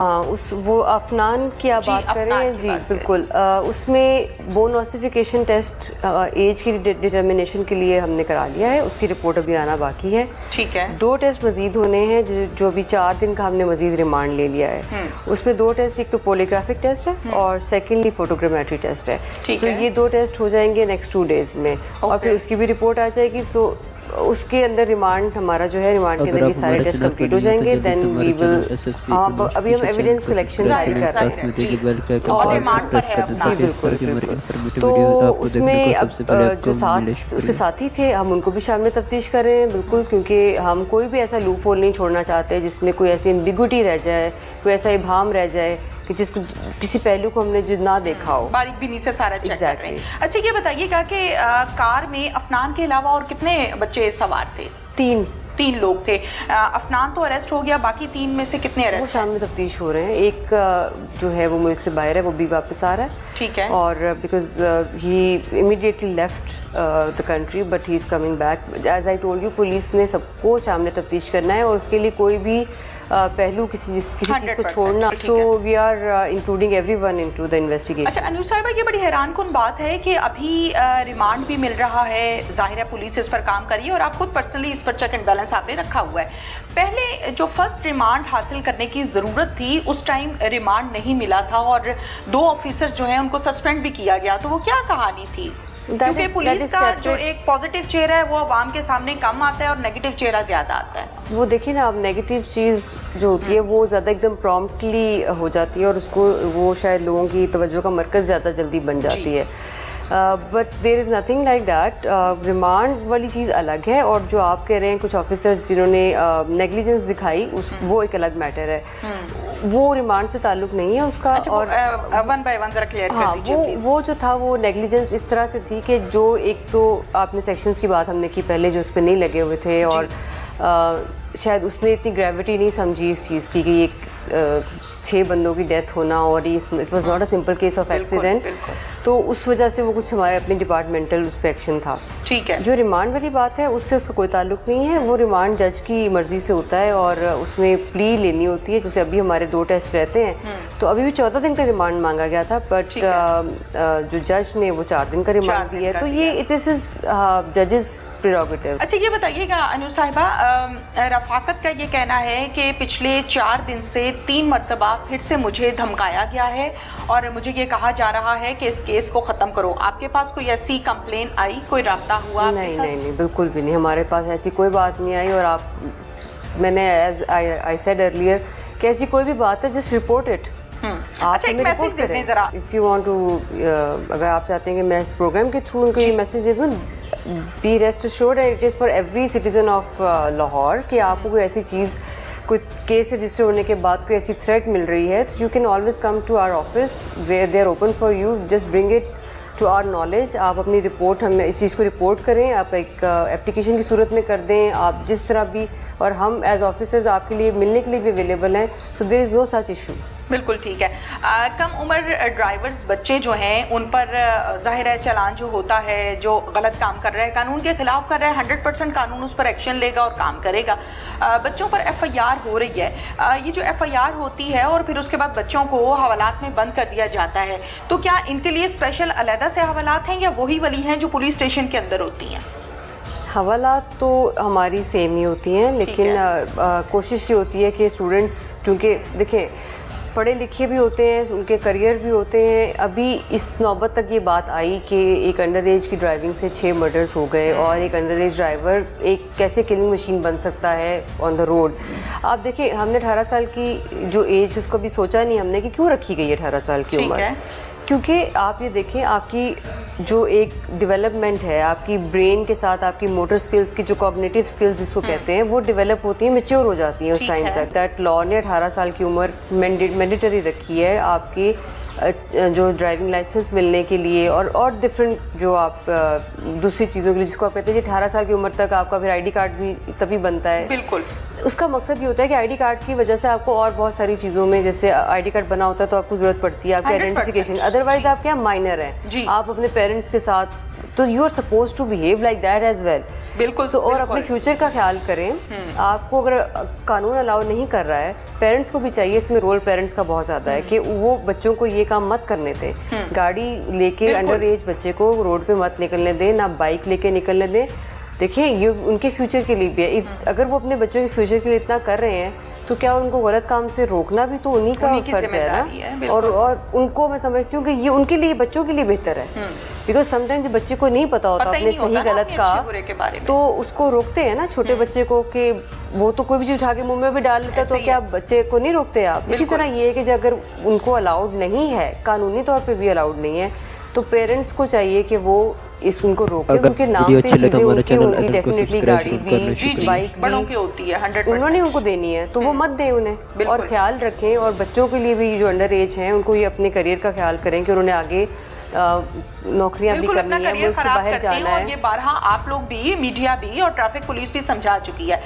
वो अफनान की आप बात कर रहे हैं जी, बिल्कुल। उसमें बोन ऑसिफिकेशन टेस्ट एज की डिटर्मिनेशन के लिए हमने करा लिया है, उसकी रिपोर्ट अभी आना बाकी है। ठीक है। 2 टेस्ट मजीद होने हैं जो अभी 4 दिन का हमने मजीद रिमांड ले लिया है। उसमें 2 टेस्ट, एक तो पोलीग्राफिक टेस्ट है और सेकेंडली फोटोग्रामेट्री टेस्ट है। तो ये 2 टेस्ट हो जाएंगे नेक्स्ट 2 डेज में और फिर उसकी भी रिपोर्ट आ जाएगी। सो उसके अंदर रिमांड हमारा जो है, रिमांड के अंदर ये सारे टेस्ट कंप्लीट हो जाएंगे। देन वी विल, अभी हम एविडेंस कलेक्शन जारी कर रहे हैं और रिमांड पर है जी, बिल्कुल। तो उसमें अब जो उसके साथी थे, हम उनको भी शामिल तफ्तीश कर रहे हैं, बिल्कुल, क्योंकि हम कोई भी ऐसा लूप होल नहीं छोड़ना चाहते जिसमें कोई ऐसी एम्बिग्विटी रह जाए, कोई ऐसा इबाम रह जाए कि जिसको किसी पहलू को हमने जो ना देखा हो। बारीक बीनी से सारा चेक कर रहे हैं। अच्छा, ये बताइएगा कि कार में अफनान के अलावा और कितने बच्चे सवार थे? 3 लोग थे। अफनान तो अरेस्ट हो गया, बाकी 3 में से कितने अरेस्ट? वो शाम में तफ्तीश हो रहे हैं। एक जो है वो मुल्क से बाहर है, वो भी वापस आ रहा है। ठीक है। और because he immediately left the country but he is coming back. As I told you, police ने सबको सामने तफ्तीश करना है और उसके लिए कोई भी पहलू किसी चीज़ को छोड़ना। So we are including everyone into the investigation. अच्छा अनूर साहिबा, ये बड़ी हैरानकुन बात है कि अभी रिमांड भी मिल रहा है, जाहिर है पुलिस इस पर काम करी है और आप खुद पर्सनली इस पर चेक एंड बैलेंस आपने रखा हुआ है। पहले जो फर्स्ट रिमांड हासिल करने की ज़रूरत थी, उस टाइम रिमांड नहीं मिला था और 2 ऑफिसर जो हैं उनको सस्पेंड भी किया गया, तो वो क्या कहानी थी? क्योंकि पुलिस का जो एक पॉजिटिव चेहरा है वो आवाम के सामने कम आता है और नेगेटिव चेहरा ज़्यादा आता है। वो देखिए ना, अब नेगेटिव चीज़ जो होती है वो ज़्यादा एकदम प्रॉम्प्टली हो जाती है और उसको वो शायद लोगों की तवज्जो का मरकज़ ज़्यादा जल्दी बन जाती है। But there is nothing like that. Remand वाली चीज़ अलग है और जो आप कह रहे हैं कुछ ऑफिसर्स जिन्होंने नेग्लिजेंस दिखाई, वो एक अलग मैटर है। वो रिमांड से ताल्लुक़ नहीं है उसका। अच्छा, और 1 बाय 1 जरा क्लियर कर दीजिए। वो जो था वो नेग्लिजेंस इस तरह से थी कि जो एक तो आपने सेक्शंस की बात हमने की पहले जो उस पर नहीं लगे हुए थे और शायद उसने इतनी ग्रेविटी नहीं समझी इस चीज़ की कि एक 6 बंदों की डेथ होना और it was not a simple case of accident. तो उस वजह से वो कुछ हमारे अपने डिपार्टमेंटल उस पर एक्शन था। ठीक है। जो रिमांड वाली बात है उससे उसका कोई ताल्लुक नहीं है। वो रिमांड जज की मर्जी से होता है और उसमें प्ली लेनी होती है। जैसे अभी हमारे 2 टेस्ट रहते हैं तो अभी भी 14 दिन का रिमांड मांगा गया था, बट जो जज ने वो 4 दिन का रिमांड दिया है। तो ये दिस इज जजेस प्रेरोगेटिव। अच्छा, ये बताइएगा अनूर साहिबा, रफाकत का ये कहना है कि पिछले 4 दिन से 3 मरतबा फिर से मुझे धमकाया गया है और मुझे ये कहा जा रहा है कि इस केस को ख़त्म करो। आपके पास कोई ऐसी कंप्लेन आई, कोई राब्ता हुआ? नहीं, बिल्कुल भी नहीं, हमारे पास ऐसी कोई बात नहीं आई। और मैंने एज आई सेड अर्लियर कि ऐसी कोई भी बात है, जस्ट रिपोर्ट इट। अच्छा, एक मैसेज दे दें जरा। इफ़ यू वांट टू, अगर आप चाहते हैं कि मैं इस प्रोग्राम के थ्रू उनको ये मैसेज दे दूँ, be rest assured and it is for every citizen of Lahore कि आपको कोई ऐसी चीज़, कोई केस रजिस्टर होने के बाद कोई ऐसी थ्रेट मिल रही है तो you can always come to our office, they are open for you. Just bring it to our knowledge. आप अपनी रिपोर्ट हमें इस चीज़ को रिपोर्ट करें, आप एक एप्लीकेशन की सूरत में कर दें, आप जिस तरह भी, और हम एज ऑफिसर्स आपके लिए मिलने के लिए भी अवेलेबल हैं। So there is no such issue. बिल्कुल ठीक है। कम उम्र ड्राइवर्स बच्चे जो हैं उन पर जाहिर है चालान जो होता है, जो गलत काम कर रहा है, कानून के खिलाफ कर रहा है, 100% कानून उस पर एक्शन लेगा और काम करेगा। बच्चों पर FIR हो रही है। ये जो FIR होती है और फिर उसके बाद बच्चों को हवालात में बंद कर दिया जाता है, तो क्या इनके लिए स्पेशल अलहदा से हवालात हैं या वही वाली हैं जो पुलिस स्टेशन के अंदर होती हैं? हवालात तो हमारी सेम ही होती हैं, लेकिन कोशिश ये होती है कि स्टूडेंट्स, क्योंकि देखें पढ़े लिखे भी होते हैं, उनके करियर भी होते हैं। अभी इस नौबत तक ये बात आई कि एक अंडर एज की ड्राइविंग से 6 मर्डर्स हो गए और एक अंडर एज ड्राइवर एक कैसे किलिंग मशीन बन सकता है ऑन द रोड। आप देखिए, हमने 18 साल की जो एज, उसको भी सोचा नहीं हमने कि क्यों रखी गई है 18 साल की उम्र। क्योंकि आप ये देखें, आपकी जो एक डेवलपमेंट है, आपकी ब्रेन के साथ आपकी मोटर स्किल्स की जो कॉग्निटिव स्किल्स जिसको कहते हैं, वो डेवलप होती हैं, मैच्योर हो जाती हैं उस टाइम तक। दैट लॉ ने 18 साल की उम्र मैंडेटरी रखी है आपकी जो ड्राइविंग लाइसेंस मिलने के लिए और डिफरेंट जो आप दूसरी चीज़ों के लिए, जिसको आप कहते हैं कि 18 साल की उम्र तक आपका फिर ID कार्ड भी तभी बनता है। बिल्कुल। उसका मकसद ये होता है कि ID कार्ड की वजह से आपको और बहुत सारी चीज़ों में, जैसे ID कार्ड बना होता है तो आपको ज़रूरत पड़ती है आपकी आइडेंटिफिकेशन, अदरवाइज आप क्या माइनर हैं, आप अपने पेरेंट्स के साथ तो you are suppose to behave like that as well. बिल्कुल। और अपने फ्यूचर का ख्याल करें। आपको अगर कानून अलाउ नहीं कर रहा है, पेरेंट्स को भी चाहिए, इसमें रोल पेरेंट्स का बहुत ज़्यादा है कि वो बच्चों को ये काम मत करने दें। गाड़ी लेके अंडर एज बच्चे को रोड पे मत निकलने दें, ना बाइक लेके निकलने दें। देखिए ये उनके फ्यूचर के लिए भी है। अगर वो अपने बच्चों के फ्यूचर के लिए इतना कर रहे हैं तो क्या उनको गलत काम से रोकना भी तो उन्हीं का फर्ज है ना। और उनको मैं समझती हूँ कि ये उनके लिए, बच्चों के लिए बेहतर है। बिकॉज समटाइम्स बच्चे को नहीं पता होता अपने सही गलत का, तो उसको रोकते हैं ना छोटे बच्चे को कि वो तो कोई भी चीज़ उठा के मुंह में भी डाल लेता, तो क्या बच्चे को नहीं रोकते आप? इसी तरह ये है कि अगर उनको अलाउड नहीं है, कानूनी तौर पर भी अलाउड नहीं है, तो पेरेंट्स को चाहिए कि वो उनको रोके। उनके नाम पे चीजें उनकी डेफिनेटली गाड़ी भी, बाइक बड़ों की होती है 100%। उन्होंने उनको देनी है तो वो मत दें उन्हें। और ख्याल रखें, और बच्चों के लिए भी जो अंडर एज हैं उनको ये अपने करियर का ख्याल करें कि उन्होंने आगे नौकरियां भी करनी है, मुल्क से बाहर जाना है। ये बारहा आप लोग भी, मीडिया भी और ट्रैफिक पुलिस भी समझा चुकी है।